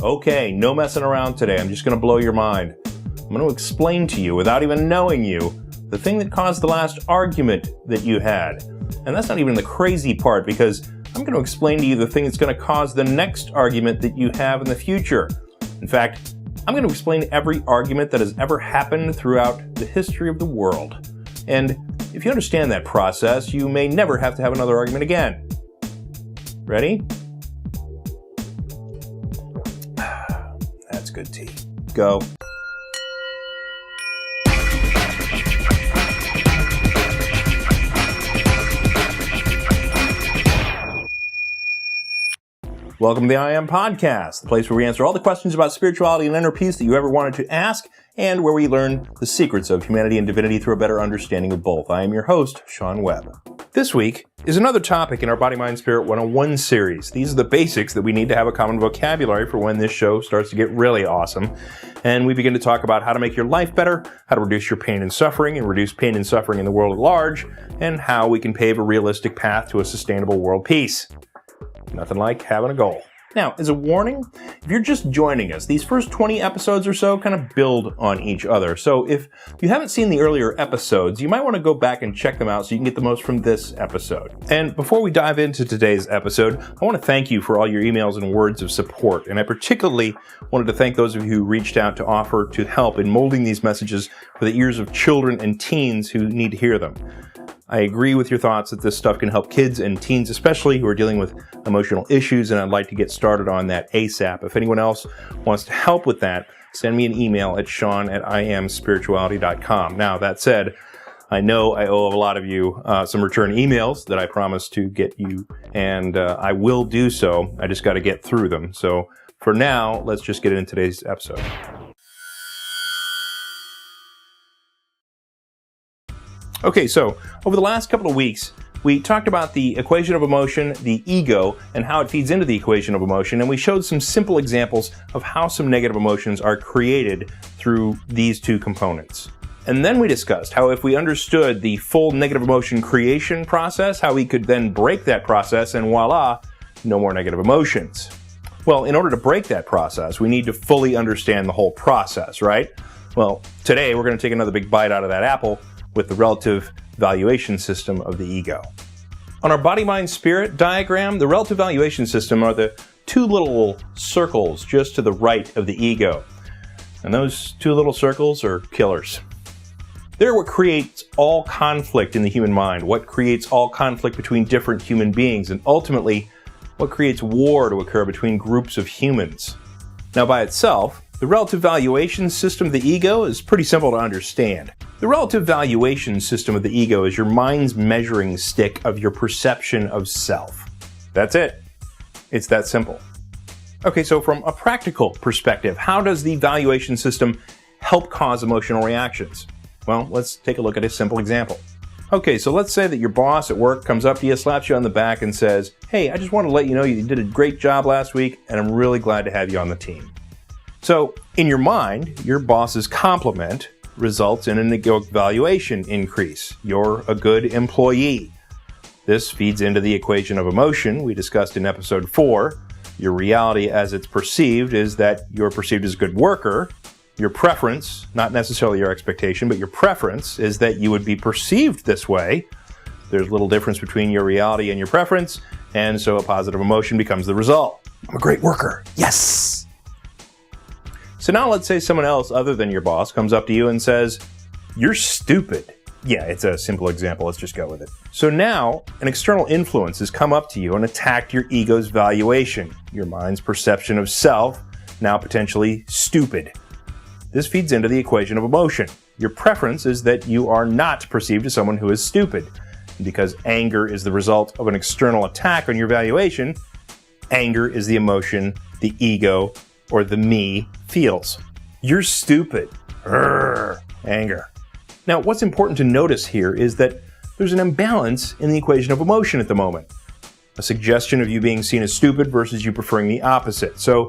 Okay, no messing around today. I'm just going to blow your mind. I'm going to explain to you, without even knowing you, the thing that caused the last argument that you had. And that's not even the crazy part, because I'm going to explain to you the thing that's going to cause the next argument that you have in the future. In fact, I'm going to explain every argument that has ever happened throughout the history of the world. And if you understand that process, you may never have to have another argument again. Ready? That's good tea. Go. Welcome to the I Am Podcast, the place where we answer all the questions about spirituality and inner peace that you ever wanted to ask, and where we learn the secrets of humanity and divinity through a better understanding of both. I am your host, Sean Webb. This week is another topic in our Body, Mind, Spirit 101 series. These are the basics that we need to have a common vocabulary for when this show starts to get really awesome. And we begin to talk about how to make your life better, how to reduce your pain and suffering in the world at large, and how we can pave a realistic path to a sustainable world peace. Nothing like having a goal. Now, as a warning, if you're just joining us, these first 20 episodes or so kind of build on each other. So if you haven't seen the earlier episodes, you might want to go back and check them out so you can get the most from this episode. And before we dive into today's episode, I want to thank you for all your emails and words of support. And I particularly wanted to thank those of you who reached out to offer to help in molding these messages for the ears of children and teens who need to hear them. I agree with your thoughts that this stuff can help kids and teens especially who are dealing with emotional issues, and I'd like to get started on that ASAP. If anyone else wants to help with that, send me an email at sean@iamspirituality.com. Now, that said, I know I owe a lot of you some return emails that I promised to get you, and I will do so. I just got to get through them. So for now, let's just get into today's episode. Okay, so over the last couple of weeks, we talked about the equation of emotion, the ego, and how it feeds into the equation of emotion, and we showed some simple examples of how some negative emotions are created through these two components. And then we discussed how if we understood the full negative emotion creation process, how we could then break that process, and voila, no more negative emotions. Well, in order to break that process, we need to fully understand the whole process, right? Well, today we're going to take another big bite out of that apple with the relative valuation system of the ego. On our body, mind, spirit diagram, the relative valuation system are the two little circles just to the right of the ego. And those two little circles are killers. They're what creates all conflict in the human mind, what creates all conflict between different human beings, and ultimately, what creates war to occur between groups of humans. Now, by itself, the relative valuation system of the ego is pretty simple to understand. The relative valuation system of the ego is your mind's measuring stick of your perception of self. That's it. It's that simple. Okay, so from a practical perspective, how does the valuation system help cause emotional reactions? Well, let's take a look at a simple example. Okay, so let's say that your boss at work comes up to you, slaps you on the back, and says, "Hey, I just want to let you know you did a great job last week, and I'm really glad to have you on the team." So, in your mind, your boss's compliment results in an egoic valuation increase. You're a good employee. This feeds into the equation of emotion we discussed in episode 4. Your reality as it's perceived is that you're perceived as a good worker. Your preference, not necessarily your expectation, but your preference is that you would be perceived this way. There's little difference between your reality and your preference, and so a positive emotion becomes the result. I'm a great worker. Yes! So now let's say someone else other than your boss comes up to you and says, "You're stupid." Yeah, it's a simple example. Let's just go with it. So now an external influence has come up to you and attacked your ego's valuation, your mind's perception of self, now potentially stupid. This feeds into the equation of emotion. Your preference is that you are not perceived as someone who is stupid. And because anger is the result of an external attack on your valuation, anger is the emotion the ego or the me feels. You're stupid. Anger. Now, what's important to notice here is that there's an imbalance in the equation of emotion at the moment. A suggestion of you being seen as stupid versus you preferring the opposite. So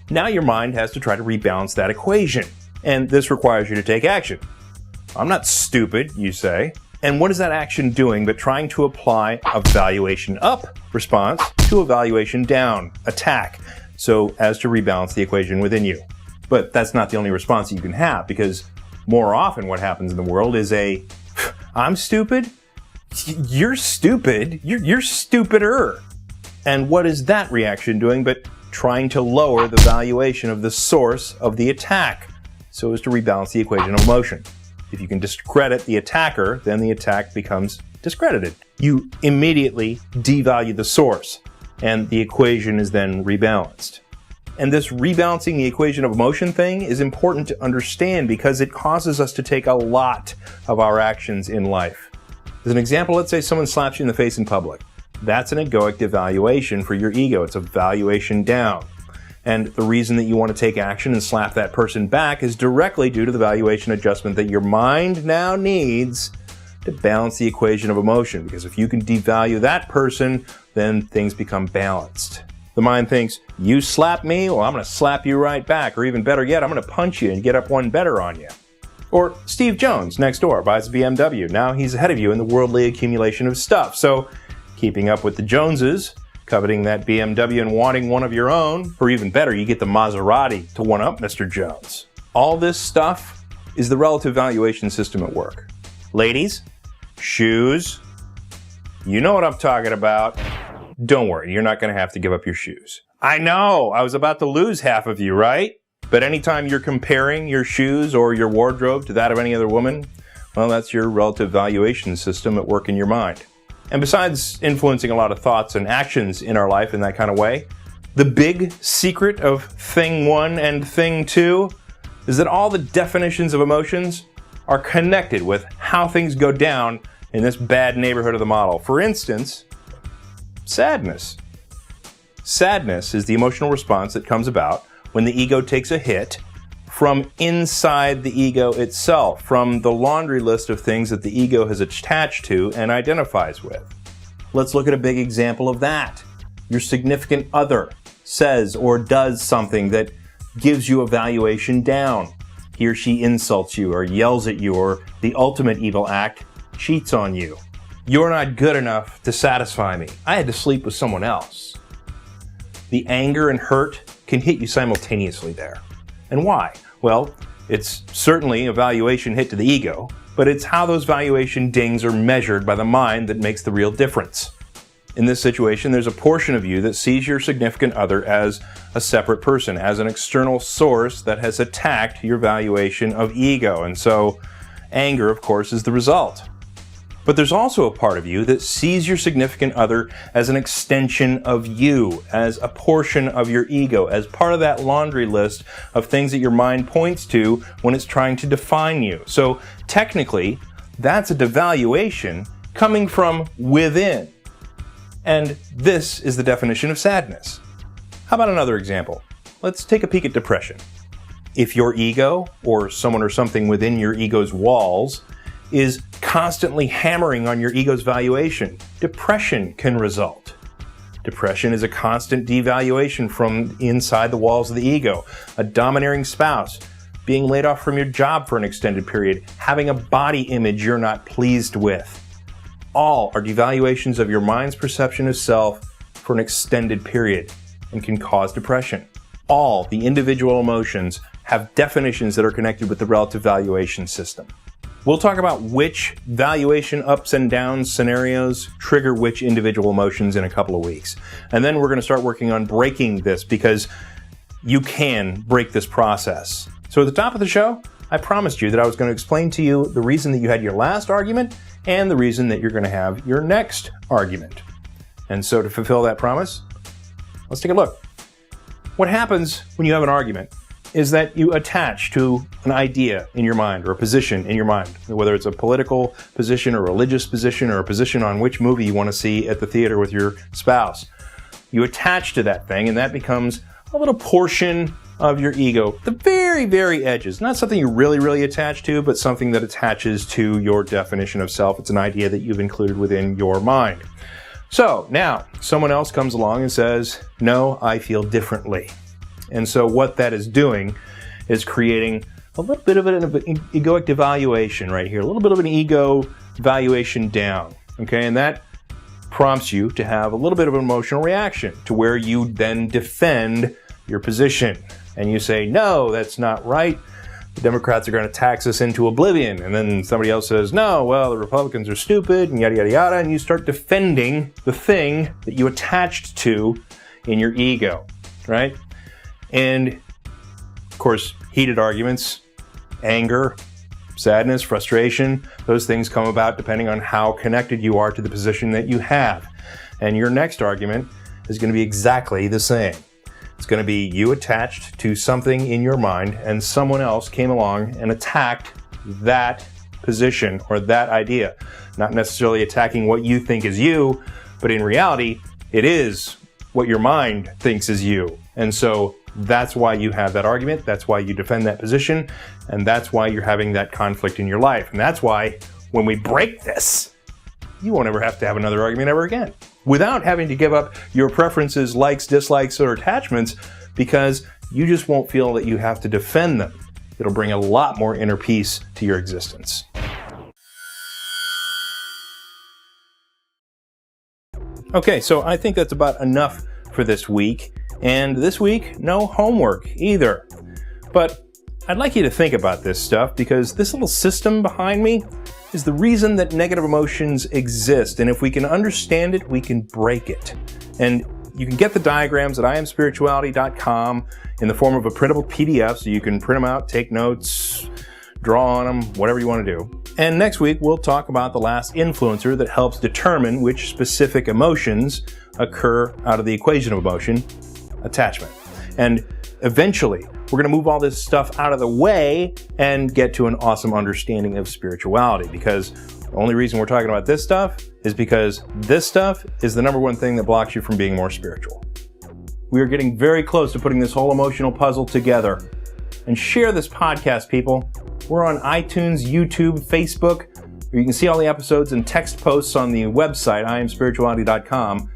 now your mind has to try to rebalance that equation. And this requires you to take action. I'm not stupid, you say. And what is that action doing but trying to apply a valuation up response to a valuation down attack? so as to rebalance the equation within you. But that's not the only response you can have, because more often what happens in the world is I'm stupid? You're stupid? You're stupider. And what is that reaction doing but trying to lower the valuation of the source of the attack so as to rebalance the equation of emotion? If you can discredit the attacker, then the attack becomes discredited. You immediately devalue the source, and the equation is then rebalanced. And this rebalancing the equation of emotion thing is important to understand because it causes us to take a lot of our actions in life. As an example, let's say someone slaps you in the face in public. That's an egoic devaluation for your ego. It's a valuation down. And the reason that you want to take action and slap that person back is directly due to the valuation adjustment that your mind now needs to balance the equation of emotion. Because if you can devalue that person, then things become balanced. The mind thinks, you slap me, well, I'm going to slap you right back. Or even better yet, I'm going to punch you and get up one better on you. Or Steve Jones, next door, buys a BMW. Now he's ahead of you in the worldly accumulation of stuff. So keeping up with the Joneses, coveting that BMW and wanting one of your own, or even better, you get the Maserati to one up Mr. Jones. All this stuff is the relative valuation system at work. Ladies, shoes, you know what I'm talking about. Don't worry, you're not going to have to give up your shoes. I know, I was about to lose half of you, right? But anytime you're comparing your shoes or your wardrobe to that of any other woman, well, that's your relative valuation system at work in your mind. And besides influencing a lot of thoughts and actions in our life in that kind of way, the big secret of thing one and thing two is that all the definitions of emotions are connected with how things go down in this bad neighborhood of the model. For instance, sadness. Sadness is the emotional response that comes about when the ego takes a hit from inside the ego itself, from the laundry list of things that the ego has attached to and identifies with. Let's look at a big example of that. Your significant other says or does something that gives you a valuation down. He or she insults you or yells at you, or the ultimate evil act, cheats on you. You're not good enough to satisfy me. I had to sleep with someone else. The anger and hurt can hit you simultaneously there. And why? Well, it's certainly a valuation hit to the ego, but it's how those valuation dings are measured by the mind that makes the real difference. In this situation, there's a portion of you that sees your significant other as a separate person, as an external source that has attacked your valuation of ego. And so anger, of course, is the result. But there's also a part of you that sees your significant other as an extension of you, as a portion of your ego, as part of that laundry list of things that your mind points to when it's trying to define you. So technically, that's a devaluation coming from within. And this is the definition of sadness. How about another example? Let's take a peek at depression. If your ego, or someone or something within your ego's walls, is constantly hammering on your ego's valuation, depression can result. Depression is a constant devaluation from inside the walls of the ego. A domineering spouse, being laid off from your job for an extended period, having a body image you're not pleased with. All are devaluations of your mind's perception of self for an extended period and can cause depression. All the individual emotions have definitions that are connected with the relative valuation system. We'll talk about which valuation ups and downs scenarios trigger which individual emotions in a couple of weeks. And then we're going to start working on breaking this, because you can break this process. So at the top of the show, I promised you that I was going to explain to you the reason that you had your last argument and the reason that you're going to have your next argument. And so to fulfill that promise, let's take a look. What happens when you have an argument is that you attach to an idea in your mind, or a position in your mind, whether it's a political position or religious position or a position on which movie you want to see at the theater with your spouse. You attach to that thing, and that becomes a little portion of your ego, the very, very edges. Not something you really, really attach to, but something that attaches to your definition of self. It's an idea that you've included within your mind. So now someone else comes along and says, no, I feel differently. And so what that is doing is creating a little bit of an egoic devaluation right here, a little bit of an ego valuation down, okay? And that prompts you to have a little bit of an emotional reaction to where you then defend your position. And you say, no, that's not right. The Democrats are going to tax us into oblivion. And then somebody else says, no, well, the Republicans are stupid, and yada, yada, yada. And you start defending the thing that you attached to in your ego, right? And, of course, heated arguments, anger, sadness, frustration, those things come about depending on how connected you are to the position that you have. And your next argument is going to be exactly the same. It's going to be you attached to something in your mind, and someone else came along and attacked that position or that idea. Not necessarily attacking what you think is you, but in reality, it is what your mind thinks is you. And so that's why you have that argument. That's why you defend that position. And that's why you're having that conflict in your life. And that's why when we break this, you won't ever have to have another argument ever again, without having to give up your preferences, likes, dislikes, or attachments, because you just won't feel that you have to defend them. It'll bring a lot more inner peace to your existence. Okay, so I think that's about enough for this week. And this week, no homework either. But I'd like you to think about this stuff, because this little system behind me is the reason that negative emotions exist. And if we can understand it, we can break it. And you can get the diagrams at IamSpirituality.com in the form of a printable PDF, so you can print them out, take notes, draw on them, whatever you want to do. And next week, we'll talk about the last influencer that helps determine which specific emotions occur out of the equation of emotion, attachment. And eventually, we're going to move all this stuff out of the way and get to an awesome understanding of spirituality, because the only reason we're talking about this stuff is because this stuff is the number one thing that blocks you from being more spiritual. We are getting very close to putting this whole emotional puzzle together. And share this podcast, people. We're on iTunes, YouTube, Facebook, where you can see all the episodes and text posts on the website, IamSpirituality.com.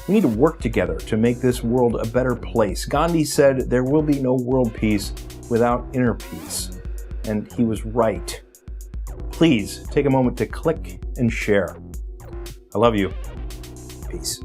We need to work together to make this world a better place. Gandhi said there will be no world peace without inner peace. And he was right. Please take a moment to click and share. I love you. Peace.